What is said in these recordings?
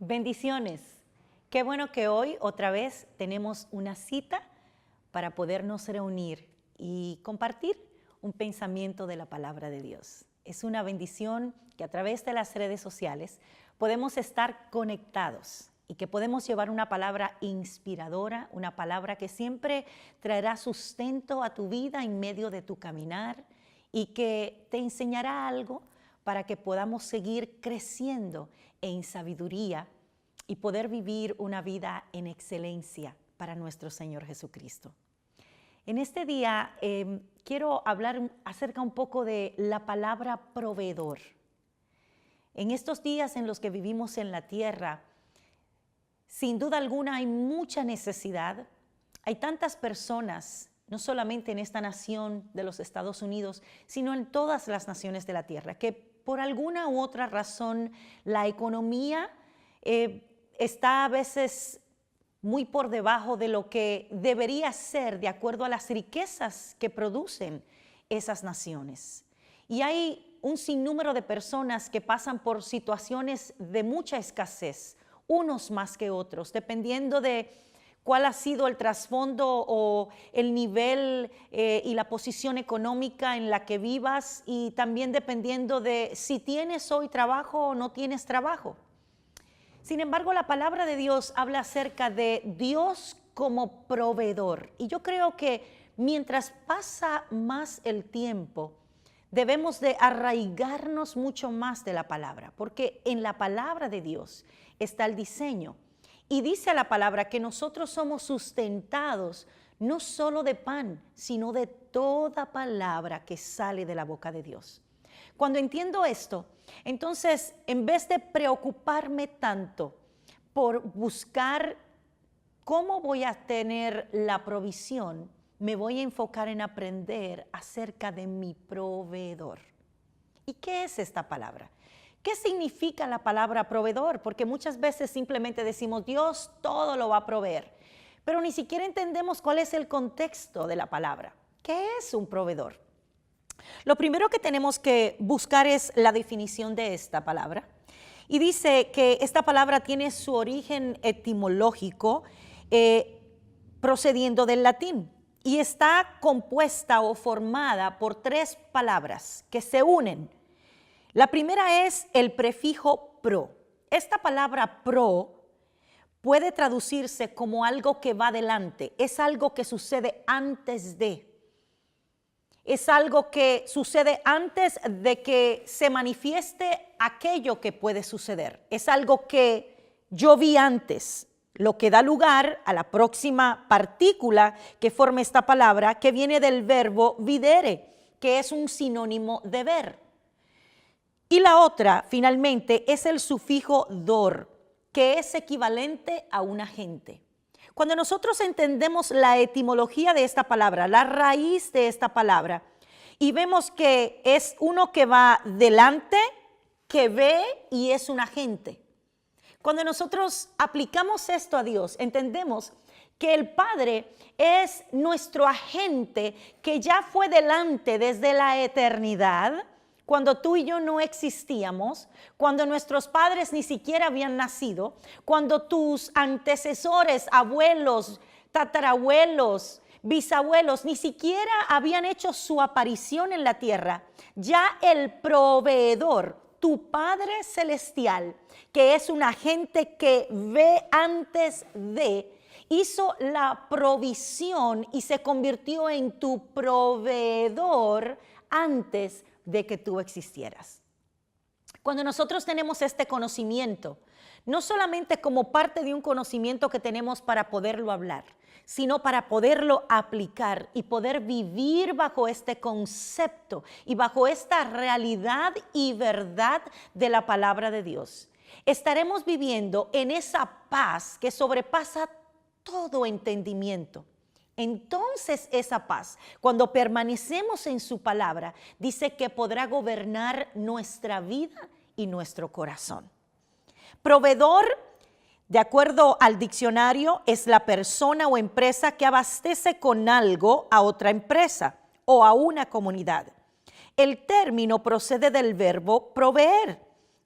Bendiciones. Qué bueno que hoy otra vez tenemos una cita para podernos reunir y compartir un pensamiento de la palabra de Dios. Es una bendición que a través de las redes sociales podemos estar conectados y que podemos llevar una palabra inspiradora, una palabra que siempre traerá sustento a tu vida en medio de tu caminar y que te enseñará algo para que podamos seguir creciendo en sabiduría y poder vivir una vida en excelencia para nuestro Señor Jesucristo. En este día quiero hablar acerca un poco de la palabra proveedor. En estos días en los que vivimos en la tierra, sin duda alguna hay mucha necesidad. Hay tantas personas, no solamente en esta nación de los Estados Unidos, sino en todas las naciones de la tierra, que por alguna u otra razón la economía está a veces muy por debajo de lo que debería ser de acuerdo a las riquezas que producen esas naciones. Y hay un sinnúmero de personas que pasan por situaciones de mucha escasez, unos más que otros, dependiendo de cuál ha sido el trasfondo o el nivel y la posición económica en la que vivas, y también dependiendo de si tienes hoy trabajo o no tienes trabajo. Sin embargo, la palabra de Dios habla acerca de Dios como proveedor. Y yo creo que mientras pasa más el tiempo, debemos de arraigarnos mucho más de la palabra, porque en la palabra de Dios está el diseño. Y dice la palabra que nosotros somos sustentados no solo de pan, sino de toda palabra que sale de la boca de Dios. Cuando entiendo esto, entonces en vez de preocuparme tanto por buscar cómo voy a tener la provisión, me voy a enfocar en aprender acerca de mi proveedor. ¿Y qué es esta palabra? ¿Qué significa la palabra proveedor? Porque muchas veces simplemente decimos Dios todo lo va a proveer, pero ni siquiera entendemos cuál es el contexto de la palabra. ¿Qué es un proveedor? Lo primero que tenemos que buscar es la definición de esta palabra. Y dice que esta palabra tiene su origen etimológico procediendo del latín y está compuesta o formada por tres palabras que se unen. La primera es el prefijo pro. Esta palabra pro puede traducirse como algo que va adelante, es algo que sucede antes de. Es algo que sucede antes de que se manifieste aquello que puede suceder. Es algo que yo vi antes, lo que da lugar a la próxima partícula que forma esta palabra, que viene del verbo videre, que es un sinónimo de ver. Y la otra, finalmente, es el sufijo dor, que es equivalente a un agente. Cuando nosotros entendemos la etimología de esta palabra, la raíz de esta palabra, y vemos que es uno que va delante, que ve y es un agente. Cuando nosotros aplicamos esto a Dios, entendemos que el Padre es nuestro agente que ya fue delante desde la eternidad, cuando tú y yo no existíamos, cuando nuestros padres ni siquiera habían nacido, cuando tus antecesores, abuelos, tatarabuelos, bisabuelos, ni siquiera habían hecho su aparición en la tierra, ya el proveedor, tu Padre Celestial, que es un agente que ve antes de, hizo la provisión y se convirtió en tu proveedor antes de que tú existieras. Cuando nosotros tenemos este conocimiento, no solamente como parte de un conocimiento que tenemos para poderlo hablar, sino para poderlo aplicar y poder vivir bajo este concepto y bajo esta realidad y verdad de la palabra de Dios, estaremos viviendo en esa paz que sobrepasa todo entendimiento. Entonces esa paz, cuando permanecemos en su palabra, dice que podrá gobernar nuestra vida y nuestro corazón. Proveedor, de acuerdo al diccionario, es la persona o empresa que abastece con algo a otra empresa o a una comunidad. El término procede del verbo proveer,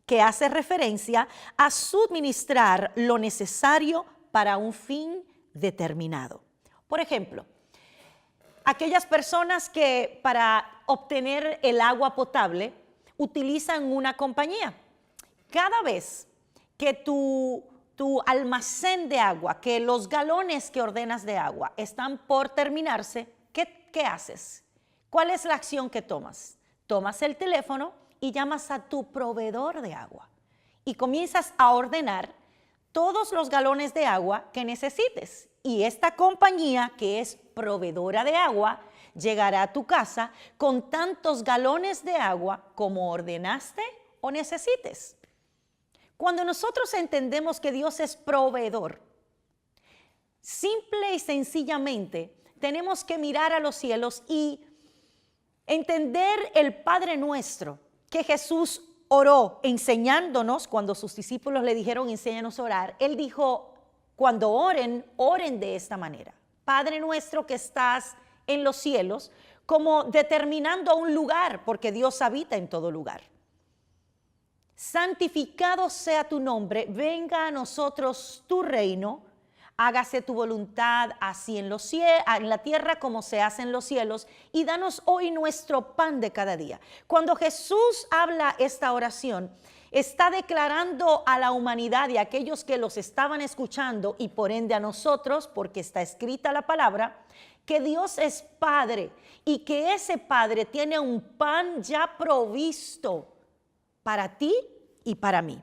que hace referencia a suministrar lo necesario para un fin determinado. Por ejemplo, aquellas personas que para obtener el agua potable utilizan una compañía. Cada vez que tu almacén de agua, que los galones que ordenas de agua están por terminarse, ¿qué haces? ¿Cuál es la acción que tomas? Tomas el teléfono y llamas a tu proveedor de agua y comienzas a ordenar todos los galones de agua que necesites. Y esta compañía, que es proveedora de agua, llegará a tu casa con tantos galones de agua como ordenaste o necesites. Cuando nosotros entendemos que Dios es proveedor, simple y sencillamente tenemos que mirar a los cielos y entender el Padre Nuestro que Jesús oró enseñándonos. Cuando sus discípulos le dijeron enséñanos a orar, Él dijo, cuando oren, oren de esta manera: Padre nuestro que estás en los cielos, como determinando un lugar, porque Dios habita en todo lugar. Santificado sea tu nombre, venga a nosotros tu reino, hágase tu voluntad así en la tierra como se hace en los cielos, y danos hoy nuestro pan de cada día. Cuando Jesús habla esta oración, está declarando a la humanidad y a aquellos que los estaban escuchando, y por ende a nosotros, porque está escrita la palabra, que Dios es Padre y que ese Padre tiene un pan ya provisto para ti y para mí.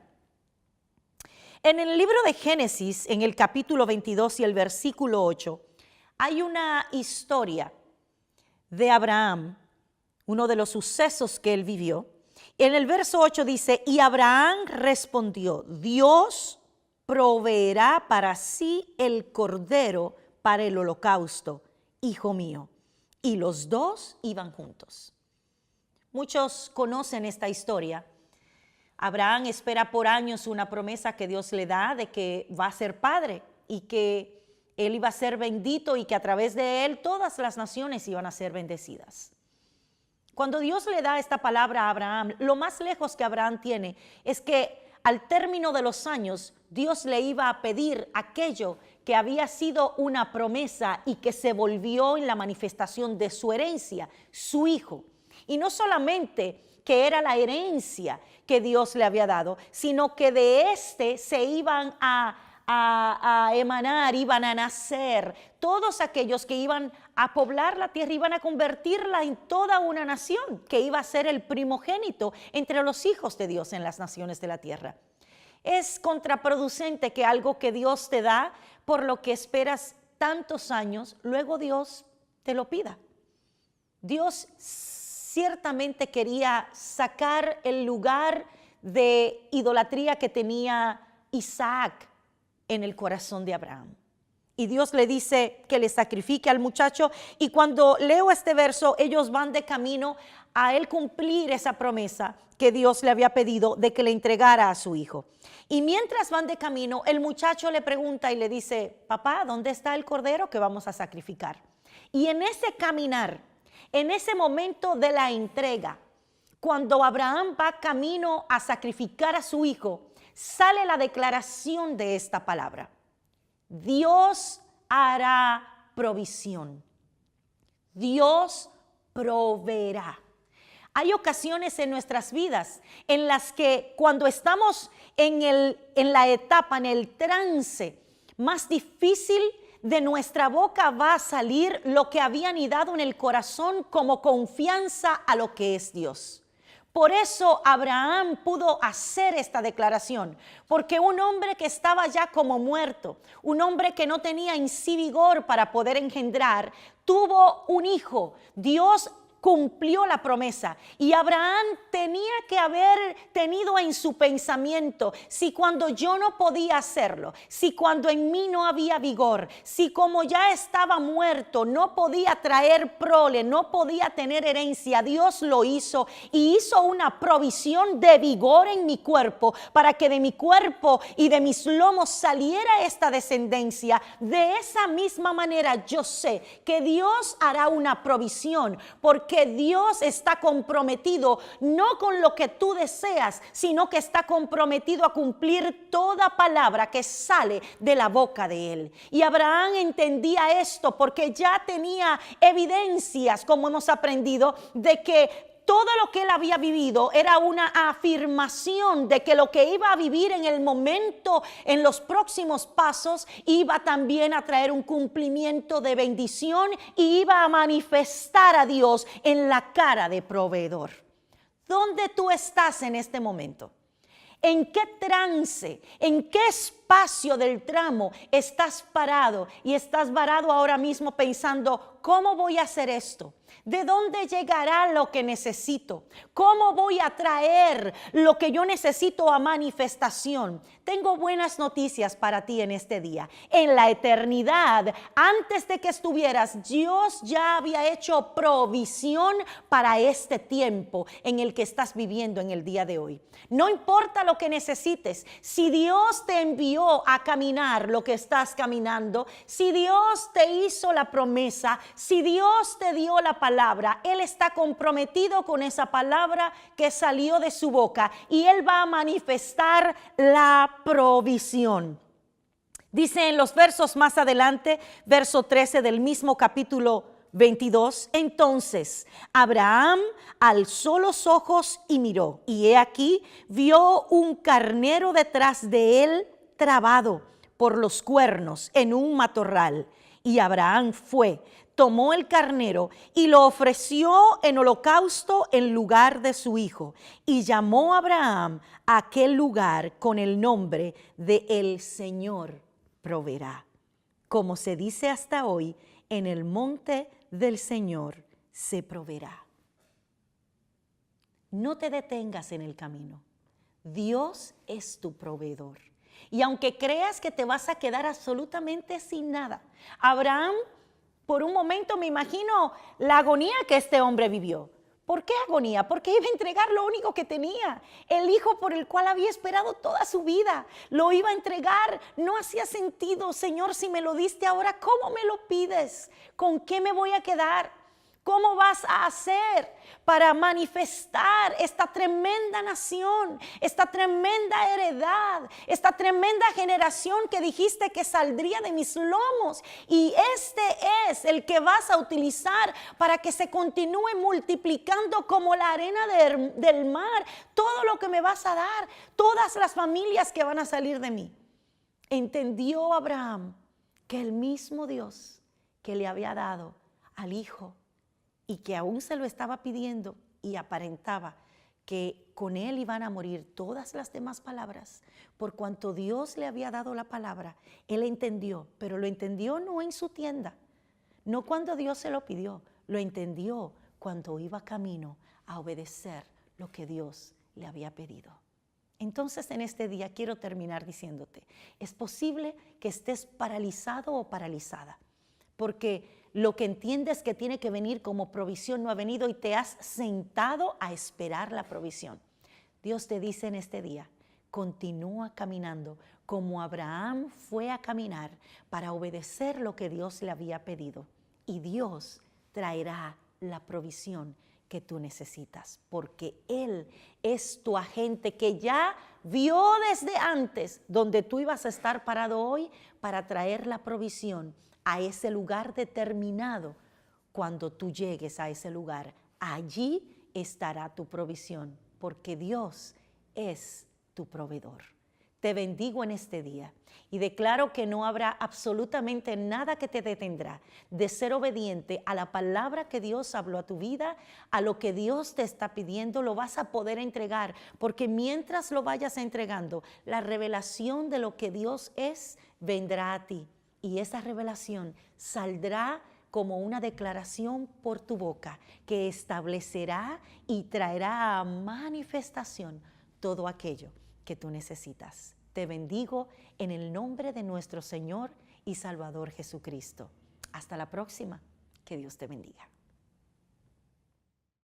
En el libro de Génesis, en el capítulo 22 y el versículo 8, hay una historia de Abraham, uno de los sucesos que él vivió. En el verso 8 dice, y Abraham respondió, Dios proveerá para sí el cordero para el holocausto, hijo mío. Y los dos iban juntos. Muchos conocen esta historia. Abraham espera por años una promesa que Dios le da de que va a ser padre y que él iba a ser bendito y que a través de él todas las naciones iban a ser bendecidas. Cuando Dios le da esta palabra a Abraham, lo más lejos que Abraham tiene es que al término de los años Dios le iba a pedir aquello que había sido una promesa y que se volvió en la manifestación de su herencia, su hijo. Y no solamente que era la herencia que Dios le había dado, sino que de este se iban a emanar, iban a nacer todos aquellos que iban a poblar la tierra, iban a convertirla en toda una nación, que iba a ser el primogénito entre los hijos de Dios en las naciones de la tierra. Es contraproducente que algo que Dios te da, por lo que esperas tantos años, luego Dios te lo pida. Dios ciertamente quería sacar el lugar de idolatría que tenía Isaac en el corazón de Abraham. Y Dios le dice que le sacrifique al muchacho, y cuando leo este verso, ellos van de camino a él cumplir esa promesa que Dios le había pedido de que le entregara a su hijo. Y mientras van de camino, el muchacho le pregunta y le dice, papá, ¿dónde está el cordero que vamos a sacrificar? Y en ese caminar, en ese momento de la entrega, cuando Abraham va camino a sacrificar a su hijo, sale la declaración de esta palabra: Dios hará provisión. Dios proveerá. Hay ocasiones en nuestras vidas en las que cuando estamos en la etapa, en el trance más difícil, de nuestra boca va a salir lo que había anidado en el corazón como confianza a lo que es Dios. Por eso Abraham pudo hacer esta declaración, porque un hombre que estaba ya como muerto, un hombre que no tenía en sí vigor para poder engendrar, tuvo un hijo. Dios cumplió la promesa, y Abraham tenía que haber tenido en su pensamiento: si cuando yo no podía hacerlo, si cuando en mí no había vigor, si como ya estaba muerto no podía traer prole, no podía tener herencia, Dios lo hizo y hizo una provisión de vigor en mi cuerpo para que de mi cuerpo y de mis lomos saliera esta descendencia. De esa misma manera yo sé que Dios hará una provisión, porque porque Dios está comprometido no con lo que tú deseas, sino que está comprometido a cumplir toda palabra que sale de la boca de Él. Y Abraham entendía esto porque ya tenía evidencias, como hemos aprendido, de que todo lo que él había vivido era una afirmación de que lo que iba a vivir en el momento, en los próximos pasos, iba también a traer un cumplimiento de bendición y iba a manifestar a Dios en la cara de proveedor. ¿Dónde tú estás en este momento? ¿En qué trance, en qué espacio del tramo estás parado? Y estás varado ahora mismo pensando, ¿cómo voy a hacer esto? ¿De dónde llegará lo que necesito? ¿Cómo voy a traer lo que yo necesito a manifestación? Tengo buenas noticias para ti en este día. En la eternidad, antes de que estuvieras, Dios ya había hecho provisión para este tiempo en el que estás viviendo en el día de hoy. No importa lo que necesites, si Dios te envió a caminar lo que estás caminando, si Dios te hizo la promesa, si Dios te dio la palabra, Él está comprometido con esa palabra que salió de su boca y Él va a manifestar la provisión. Dice en los versos más adelante, verso 13 del mismo capítulo 22, entonces Abraham alzó los ojos y miró, y he aquí vio un carnero detrás de él trabado por los cuernos en un matorral. Y Abraham fue, tomó el carnero y lo ofreció en holocausto en lugar de su hijo. Y llamó a Abraham a aquel lugar con el nombre de El Señor proveerá. Como se dice hasta hoy, en el monte del Señor se proveerá. No te detengas en el camino. Dios es tu proveedor. Y aunque creas que te vas a quedar absolutamente sin nada, Abraham, por un momento me imagino la agonía que este hombre vivió. ¿Por qué agonía? Porque iba a entregar lo único que tenía, el hijo por el cual había esperado toda su vida. Lo iba a entregar, no hacía sentido. Señor, si me lo diste ahora, ¿cómo me lo pides? ¿Con qué me voy a quedar? ¿Cómo vas a hacer para manifestar esta tremenda nación, esta tremenda heredad, esta tremenda generación que dijiste que saldría de mis lomos? Y este es el que vas a utilizar para que se continúe multiplicando como la arena del mar. Todo lo que me vas a dar, todas las familias que van a salir de mí. Entendió Abraham que el mismo Dios que le había dado al hijo, y que aún se lo estaba pidiendo y aparentaba que con él iban a morir todas las demás palabras, por cuanto Dios le había dado la palabra, él entendió, pero lo entendió no en su tienda, no cuando Dios se lo pidió, lo entendió cuando iba camino a obedecer lo que Dios le había pedido. Entonces en este día quiero terminar diciéndote, es posible que estés paralizado o paralizada, porque lo que entiendes que tiene que venir como provisión no ha venido y te has sentado a esperar la provisión. Dios te dice en este día, continúa caminando como Abraham fue a caminar para obedecer lo que Dios le había pedido. Y Dios traerá la provisión que tú necesitas, porque Él es tu agente que ya vio desde antes donde tú ibas a estar parado hoy para traer la provisión a ese lugar determinado. Cuando tú llegues a ese lugar, allí estará tu provisión, porque Dios es tu proveedor. Te bendigo en este día y declaro que no habrá absolutamente nada que te detendrá de ser obediente a la palabra que Dios habló a tu vida, a lo que Dios te está pidiendo, lo vas a poder entregar, porque mientras lo vayas entregando, la revelación de lo que Dios es vendrá a ti. Y esa revelación saldrá como una declaración por tu boca que establecerá y traerá a manifestación todo aquello que tú necesitas. Te bendigo en el nombre de nuestro Señor y Salvador Jesucristo. Hasta la próxima. Que Dios te bendiga.